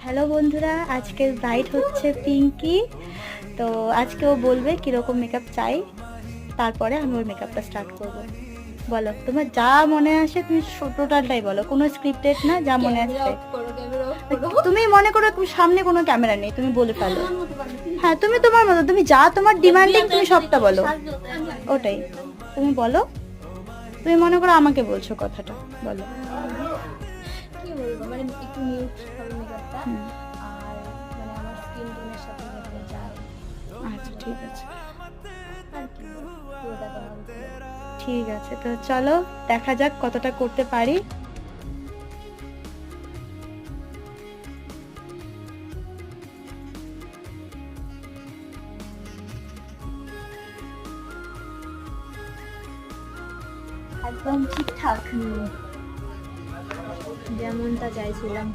Hello বন্ধুরা, আজকের bride হচ্ছে পিঙ্কি। তো আজকে ও বলবে কিরকম মেকআপ চাই, তারপরে আমি ওর মেকআপটা স্টার্ট করব। বলো, তোমার যা মনে আসে তুমি টোটালটাই বলো, কোনো স্ক্রিপ্টেড না, যা মনে আসছে। তুমি মনে করো তুমি সামনে কোনো ক্যামেরা নেই, তুমি বলে ফেলো। হ্যাঁ, তুমি তোমার মতো, তুমি যা তোমার ডিমান্ডিং তুমি সবটা বলো। ওটাই তুমি বলো। তুমি মনে করো আমাকে বলছো কথাটা, বলো। কি বলবো, মানে একটু নিউড হবে মেকআপটা, হুম, আর মানে আমার স্কিন টোনের সাথে যেখানে যায়। আচ্ছা ঠিক আছে। আর কি পুরোটা তোমার উপরে। ঠিক আছে, তো চলো দেখা যাক কতটা করতে পারি। একদম ঠিকঠাক, যেমনটা চাইছিলাম।